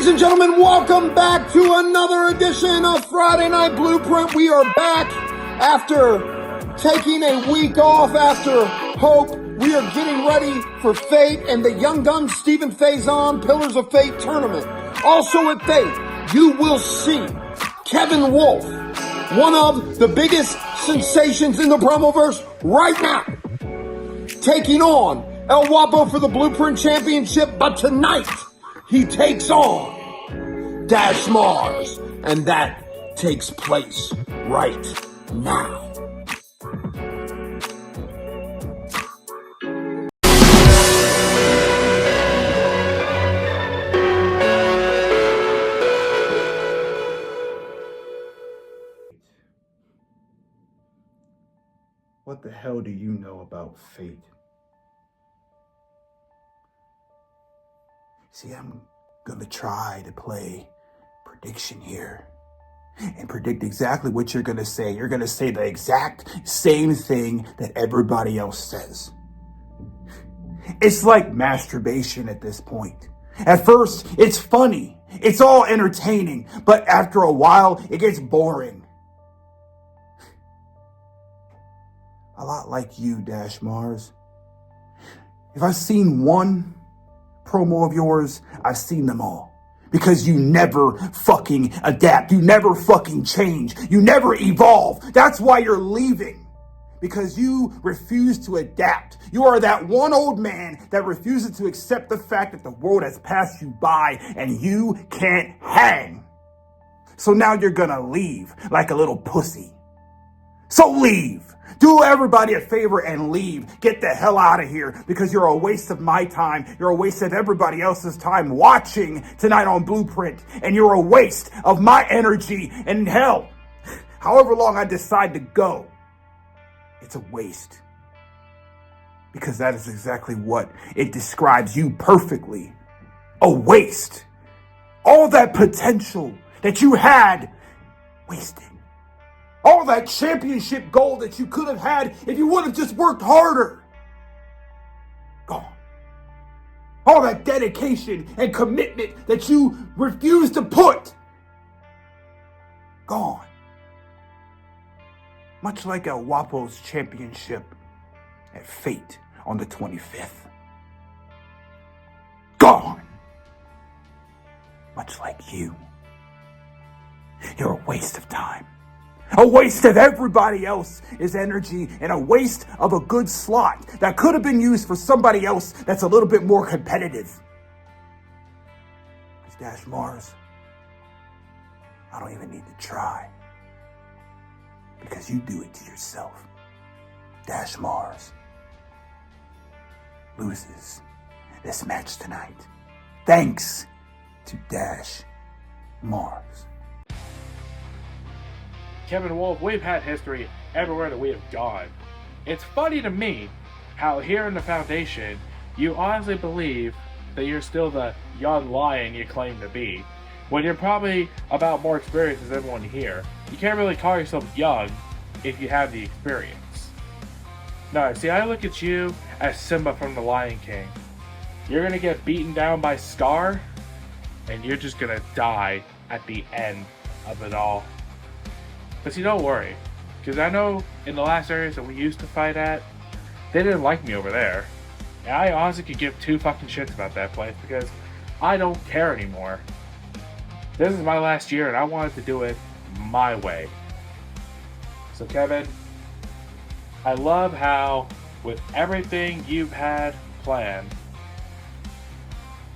Ladies and gentlemen, welcome back to another edition of Friday Night Blueprint. We are back after taking a week off after Hope. We are getting ready for Fate and the Young Guns Stephen Faison Pillars of Fate tournament. Also at Fate, you will see Kevin Wolfe, one of the biggest sensations in the Bromoverse right now, taking on El Guapo for the Blueprint Championship, but tonight he takes on Dash Mars, and that takes place right now. What the hell do you know about fate? See, I'm gonna try to play prediction here and predict exactly what you're gonna say. You're gonna say the exact same thing that everybody else says. It's like masturbation at this point. At first, it's funny. It's all entertaining. But after a while, it gets boring. A lot like you, Dash Mars. If I've seen one promo of yours, I've seen them all. Because you never fucking adapt. You never fucking change. You never evolve. That's why you're leaving. Because you refuse to adapt. You are that one old man that refuses to accept the fact that the world has passed you by and you can't hang. So now you're gonna leave like a little pussy. So leave. Do everybody a favor and leave. Get the hell out of here because you're a waste of my time. You're a waste of everybody else's time watching tonight on Blueprint. And you're a waste of my energy and hell. However long I decide to go, it's a waste. Because that is exactly what it describes you perfectly. A waste. All that potential that you had, wasted. All that championship gold that you could have had if you would have just worked harder. Gone. All that dedication and commitment that you refused to put. Gone. Much like El Guapo's championship at Fate on the 25th. Gone. Much like you. You're a waste of time. A waste of everybody else's energy and a waste of a good slot that could have been used for somebody else that's a little bit more competitive. Because Dash Mars, I don't even need to try. Because you do it to yourself. Dash Mars loses this match tonight. Thanks to Dash Mars. Kevin Wolfe, we've had history everywhere that we have gone. It's funny to me how here in the Foundation, you honestly believe that you're still the young lion you claim to be, when you're probably about more experience as everyone here. You can't really call yourself young if you have the experience. No, see, I look at you as Simba from The Lion King. You're gonna get beaten down by Scar, and you're just gonna die at the end of it all. But see, don't worry, because I know in the last areas that we used to fight at, they didn't like me over there. And I honestly could give two fucking shits about that place because I don't care anymore. This is my last year and I wanted to do it my way. So Kevin, I love how with everything you've had planned,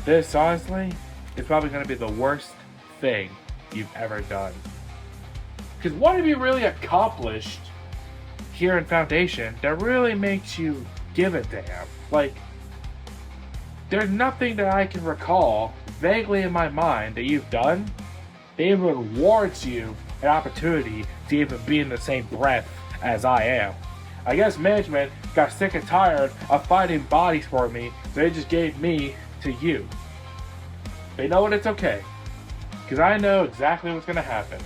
this honestly is probably going to be the worst thing you've ever done. Because what have you really accomplished here in Foundation that really makes you give a damn? Like, there's nothing that I can recall vaguely in my mind that you've done that even rewards you an opportunity to even be in the same breath as I am. I guess management got sick and tired of fighting bodies for me, so they just gave me to you. But you know what? It's okay. Because I know exactly what's going to happen.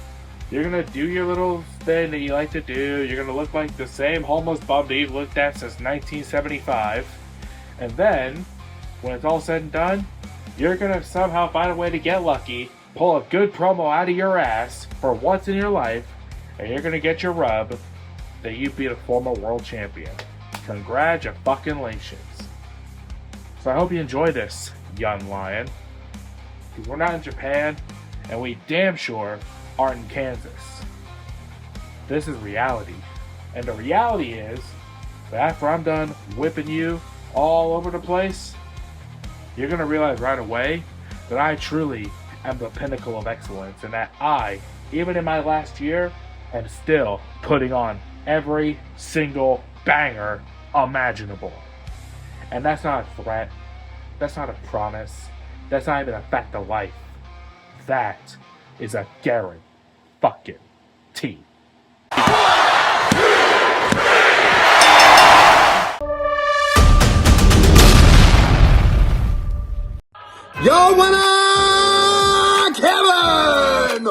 You're going to do your little thing that you like to do. You're going to look like the same homeless bum that you've looked at since 1975. And then, when it's all said and done, you're gonna somehow find a way to get lucky, pull a good promo out of your ass for once in your life, and you're gonna get your rub that you beat a former world champion. Congratulations. So I hope you enjoy this, young lion. Because we're not in Japan, and we damn sure aren't in Kansas. This is reality. And the reality is that after I'm done whipping you all over the place, you're going to realize right away that I truly am the pinnacle of excellence, and that I, even in my last year, am still putting on every single banger imaginable. And that's not a threat. That's not a promise. That's not even a fact of life. That is a guarantee. Your winner, Kevin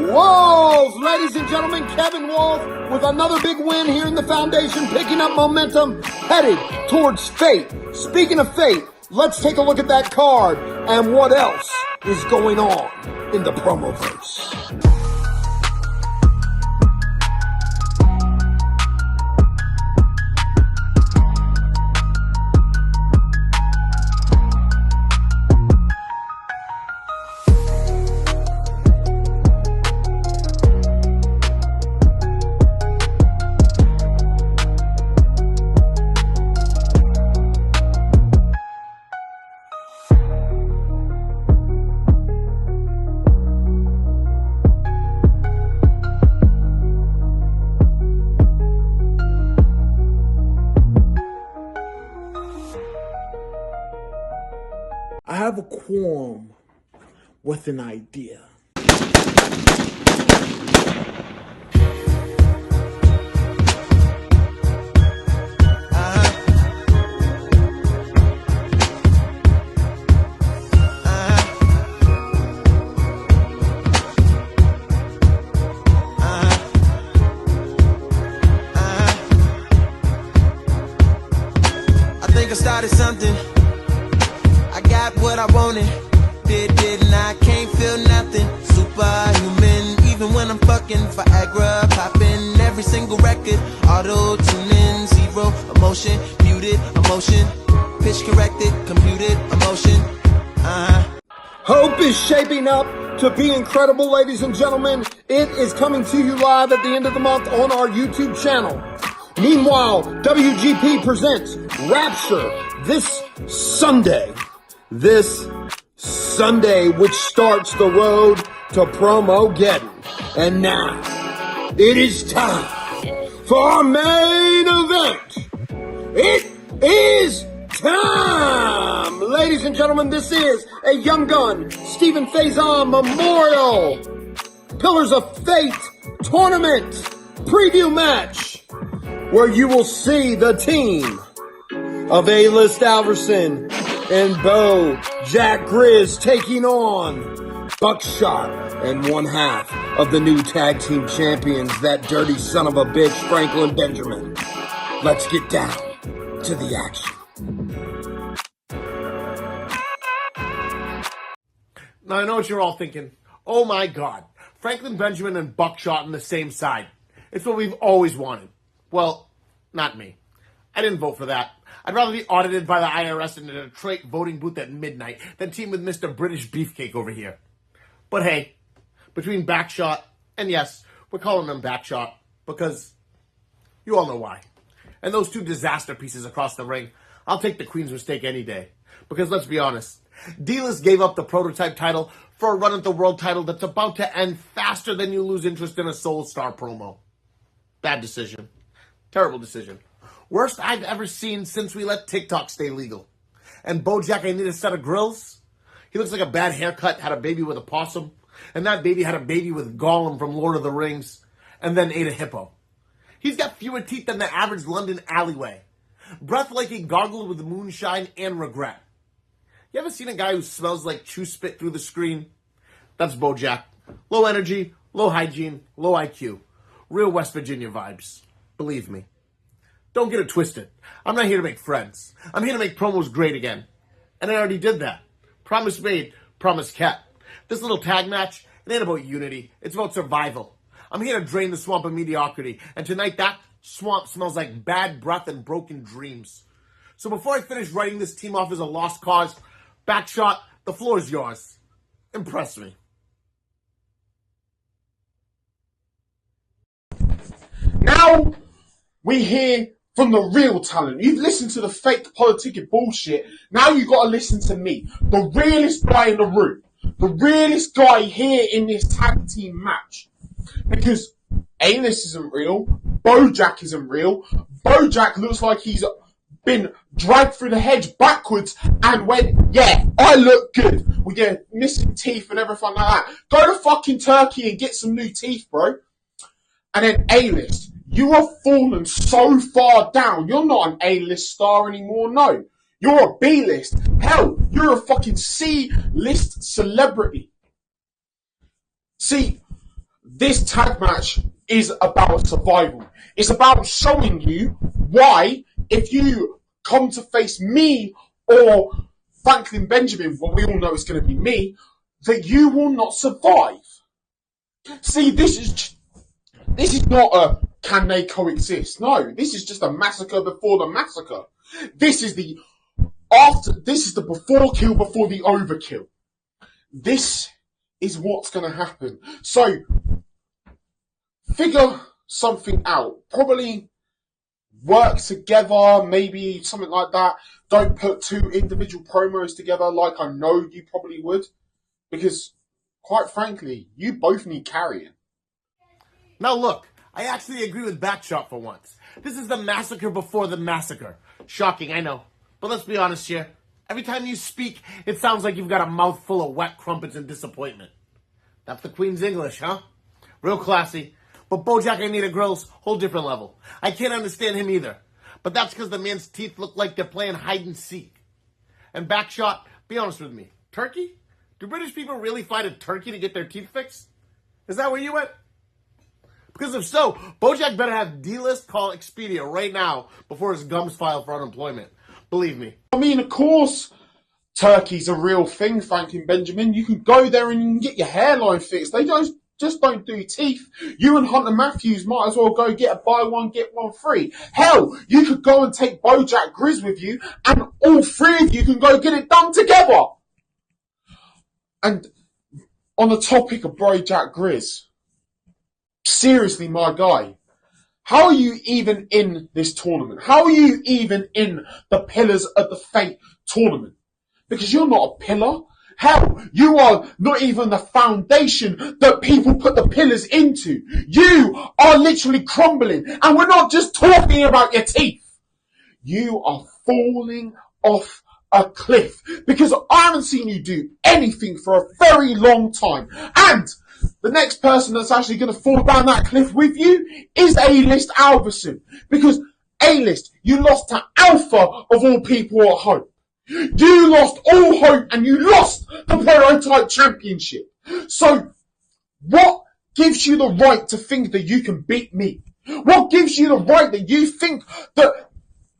Wolfe! Ladies and gentlemen, Kevin Wolfe with another big win here in the Foundation, picking up momentum, headed towards fate. Speaking of fate, let's take a look at that card and what else is going on in the Promoverse. I have a qualm with an idea. I think I started something. I got what I wanted. Didn't I? Can't feel nothing. Superhuman, even when I'm fucking Viagra, popping every single record. Auto tuning, zero emotion, muted emotion, pitch corrected, computed emotion. Hope is shaping up to be incredible, ladies and gentlemen. It is coming to you live at the end of the month on our YouTube channel. Meanwhile, WGP presents Rapture this Sunday, which starts the road to Promogeddon. And now, it is time for our main event. It is time! Ladies and gentlemen, this is a Young Gun Stephen Faison Memorial Pillars of Fate Tournament preview match, where you will see the team of A-List Alverson and BoJack Grizz taking on Buckshot and one half of the new tag team champions, that dirty son of a bitch, Franklin Benjamin. Let's get down to the action. Now, I know what you're all thinking. Oh my God, Franklin Benjamin and Buckshot on the same side. It's what we've always wanted. Well, not me. I didn't vote for that. I'd rather be audited by the IRS in a Detroit voting booth at midnight than team with Mr. British Beefcake over here. But hey, between Backshot, and yes, we're calling them Backshot because you all know why, and those two disaster pieces across the ring, I'll take the Queen's Mistake any day. Because let's be honest, D-List gave up the prototype title for a run at the world title that's about to end faster than you lose interest in a Soul Star promo. Bad decision. Terrible decision. Worst I've ever seen since we let TikTok stay legal. And BoJack, I need a set of grills. He looks like a bad haircut, had a baby with a possum, and that baby had a baby with Gollum from Lord of the Rings, and then ate a hippo. He's got fewer teeth than the average London alleyway. Breath like he gargled with moonshine and regret. You ever seen a guy who smells like chew spit through the screen? That's BoJack. Low energy, low hygiene, low IQ. Real West Virginia vibes. Believe me. Don't get it twisted. I'm not here to make friends. I'm here to make promos great again. And I already did that. Promise made, promise kept. This little tag match, it ain't about unity. It's about survival. I'm here to drain the swamp of mediocrity, and tonight that swamp smells like bad breath and broken dreams. So before I finish writing this team off as a lost cause, Buckshot, the floor is yours. Impress me. Now we hear from the real talent. You've listened to the fake politicking bullshit. Now you got to listen to me, the realest guy in the room, the realest guy here in this tag team match. Because A-List isn't real, BoJack isn't real. BoJack looks like he's been dragged through the hedge backwards and went, yeah, I look good. We get missing teeth and everything like that. Go to fucking Turkey and get some new teeth, bro. And then A-List. You have fallen so far down. You're not an A-list star anymore, no. You're a B-list. Hell, you're a fucking C-list celebrity. See, this tag match is about survival. It's about showing you why, if you come to face me or Franklin Benjamin, well, we all know it's going to be me, that you will not survive. See, this is not a can they coexist? No, this is just a massacre before the massacre. This is the before kill before the overkill. This is what's going to happen. So, figure something out. Probably work together, maybe something like that. Don't put two individual promos together like I know you probably would. Because, quite frankly, you both need carrying. Now look, I actually agree with Buckshot for once. This is the massacre before the massacre. Shocking, I know. But let's be honest here. Every time you speak, it sounds like you've got a mouthful of wet crumpets and disappointment. That's the Queen's English, huh? Real classy. But BoJack Anita Grill's whole different level. I can't understand him either. But that's because the man's teeth look like they're playing hide and seek. And Buckshot, be honest with me. Turkey? Do British people really fly to Turkey to get their teeth fixed? Is that where you went? Because if so, BoJack better have D-List call Expedia right now before his gums file for unemployment. Believe me. I mean, of course, Turkey's a real thing, Franklin Benjamin. You can go there and you can get your hairline fixed. They just don't do teeth. You and Hunter Matthews might as well go get a buy one, get one free. Hell, you could go and take BoJack Grizz with you and all three of you can go get it done together. And on the topic of BoJack Grizz, seriously, my guy, how are you even in this tournament? How are you even in the Pillars of the Fate tournament? Because you're not a pillar. Hell, you are not even the foundation that people put the pillars into. You are literally crumbling. And we're not just talking about your teeth. You are falling off a cliff. Because I haven't seen you do anything for a very long time. And the next person that's actually going to fall down that cliff with you is A-List Alverson. Because A-List, you lost to Alpha of all people at home. You lost all hope and you lost the Prototype Championship. So, what gives you the right to think that you can beat me? What gives you the right that you think that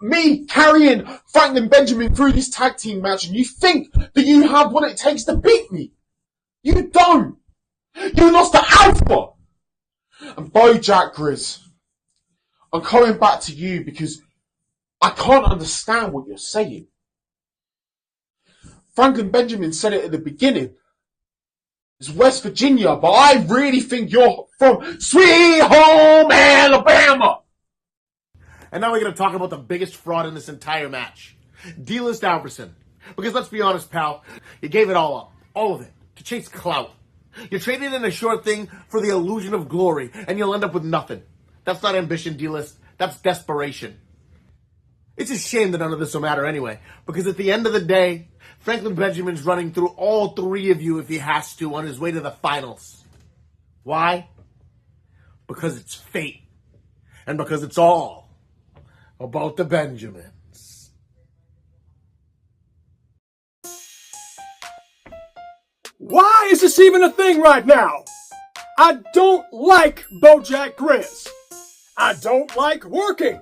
me carrying Franklin Benjamin through this tag team match and you think that you have what it takes to beat me? You don't. You lost to Alpha. And BoJack Grizz, I'm coming back to you because I can't understand what you're saying. Franklin Benjamin said it at the beginning. It's West Virginia, but I really think you're from Sweet Home Alabama. And now we're going to talk about the biggest fraud in this entire match. D-List Alverson. Because let's be honest, pal, you gave it all up. All of it. To chase clout. You're trading in a short thing for the illusion of glory, and you'll end up with nothing. That's not ambition, D-List. That's desperation. It's a shame that none of this will matter anyway, because at the end of the day, Franklin Benjamin's running through all three of you if he has to on his way to the finals. Why? Because it's fate. And because it's all about the Benjamins. Why is this even a thing right now? I don't like BoJack Grizz. I don't like working.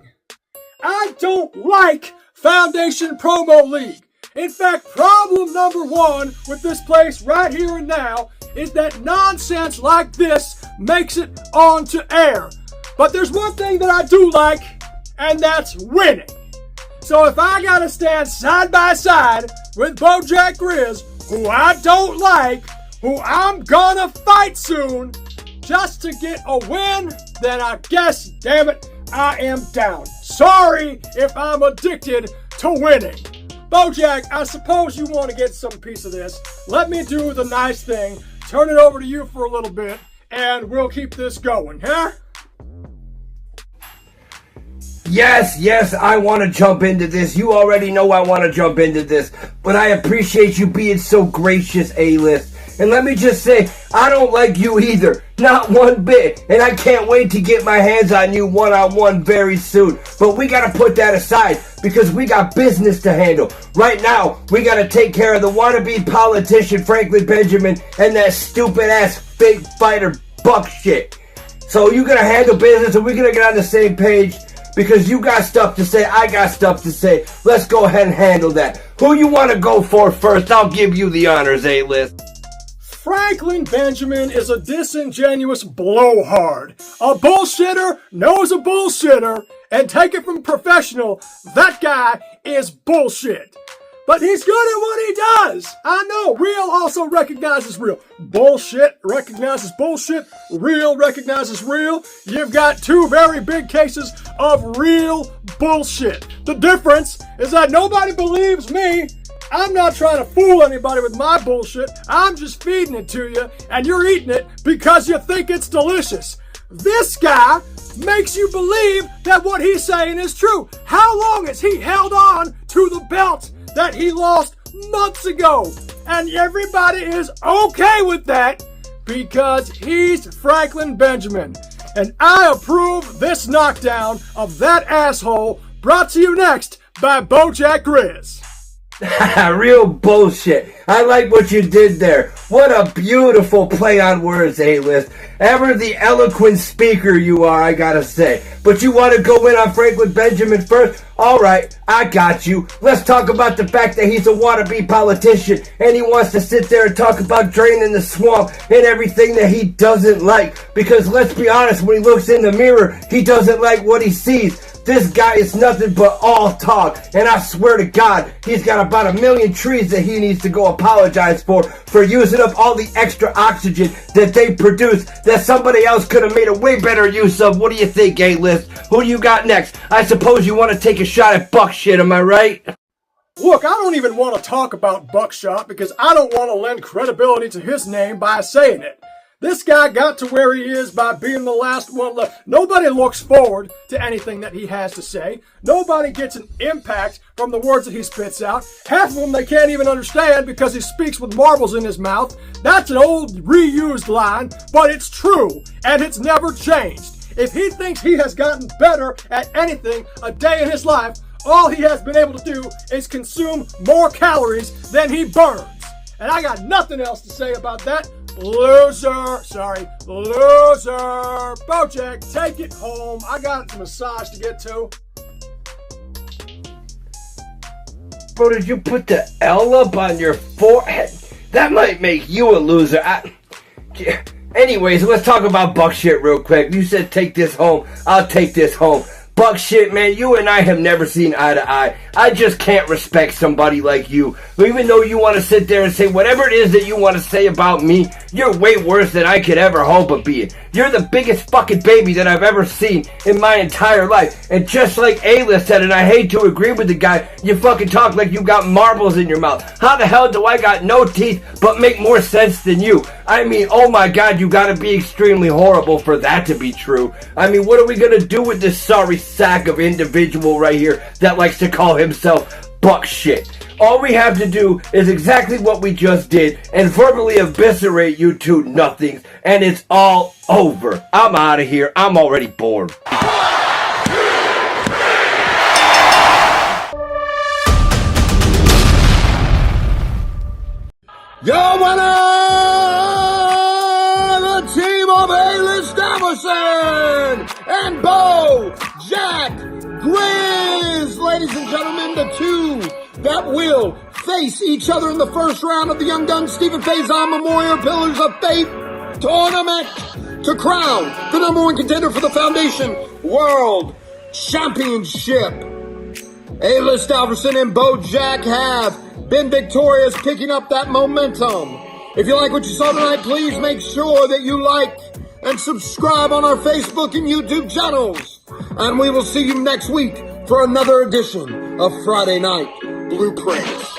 I don't like Foundation Promo League. In fact, problem number one with this place right here and now is that nonsense like this makes it onto air. But there's one thing that I do like, and that's winning. So if I gotta stand side by side with BoJack Grizz, who I don't like, who I'm gonna fight soon, just to get a win, then I guess, damn it, I am down. Sorry if I'm addicted to winning. BoJack, I suppose you want to get some piece of this. Let me do the nice thing, turn it over to you for a little bit, and we'll keep this going, huh? Yes, I want to jump into this. You already know I want to jump into this. But I appreciate you being so gracious, A-List. And let me just say, I don't like you either. Not one bit. And I can't wait to get my hands on you one-on-one very soon. But we got to put that aside because we got business to handle. Right now, we got to take care of the wannabe politician Franklin Benjamin and that stupid-ass fake fighter Buckshot. So you got to handle business and we're going to get on the same page. Because you got stuff to say, I got stuff to say. Let's go ahead and handle that. Who you want to go for first? I'll give you the honors, A-List. Franklin Benjamin is a disingenuous blowhard. A bullshitter knows a bullshitter. And take it from professional, that guy is bullshit. But he's good at what he does. I know, real also recognizes real. Bullshit recognizes bullshit. Real recognizes real. You've got two very big cases of real bullshit. The difference is that nobody believes me. I'm not trying to fool anybody with my bullshit. I'm just feeding it to you, and you're eating it because you think it's delicious. This guy makes you believe that what he's saying is true. How long has he held on to the belt that he lost months ago? And everybody is okay with that because he's Franklin Benjamin. And I approve this knockdown of that asshole, brought to you next by BoJack Grizz. Real bullshit. I like what you did there. What a beautiful play on words, A-List. Ever the eloquent speaker you are, I gotta say. But you want to go in on Franklin Benjamin first? Alright, I got you. Let's talk about the fact that he's a wannabe politician and he wants to sit there and talk about draining the swamp and everything that he doesn't like. Because let's be honest, when he looks in the mirror, he doesn't like what he sees. This guy is nothing but all talk, and I swear to God, he's got about 1 million trees that he needs to go apologize for using up all the extra oxygen that they produce that somebody else could have made a way better use of. What do you think, A-List? Who do you got next? I suppose you want to take a shot at Buckshot, am I right? Look, I don't even want to talk about Buckshot because I don't want to lend credibility to his name by saying it. This guy got to where he is by being the last one left. Nobody looks forward to anything that he has to say. Nobody gets an impact from the words that he spits out. Half of them they can't even understand because he speaks with marbles in his mouth. That's an old reused line, but it's true, and it's never changed. If he thinks he has gotten better at anything a day in his life, all he has been able to do is consume more calories than he burns. And I got nothing else to say about that. Loser. BoJack, take it home. I got a massage to get to. Bro, did you put the L up on your forehead? That might make you a loser. Anyways, let's talk about Buckshot real quick. You said take this home. I'll take this home. Buckshot, man, you and I have never seen eye to eye. I just can't respect somebody like you. Even though you want to sit there and say whatever it is that you want to say about me, you're way worse than I could ever hope of being. You're the biggest fucking baby that I've ever seen in my entire life. And just like A-List said, and I hate to agree with the guy, you fucking talk like you got marbles in your mouth. How the hell do I got no teeth but make more sense than you? I mean, oh my God, you gotta be extremely horrible for that to be true. I mean, what are we gonna do with this sorry sack of individual right here that likes to call himself Buckshot? All we have to do is exactly what we just did and verbally eviscerate you two nothings, and it's all over. I'm out of here. I'm already bored. Your winner, the team of A-List Alverson and BoJack Grizz. Ladies and gentlemen, the two that will face each other in the first round of the Young Guns Stephen Faison Memorial Pillars of Faith Tournament to crown the #1 contender for the Foundation World Championship. A-list Alverson and BoJack have been victorious, picking up that momentum. If you like what you saw tonight, please make sure that you like and subscribe on our Facebook and YouTube channels. And we will see you next week for another edition of Friday Night Blueprints.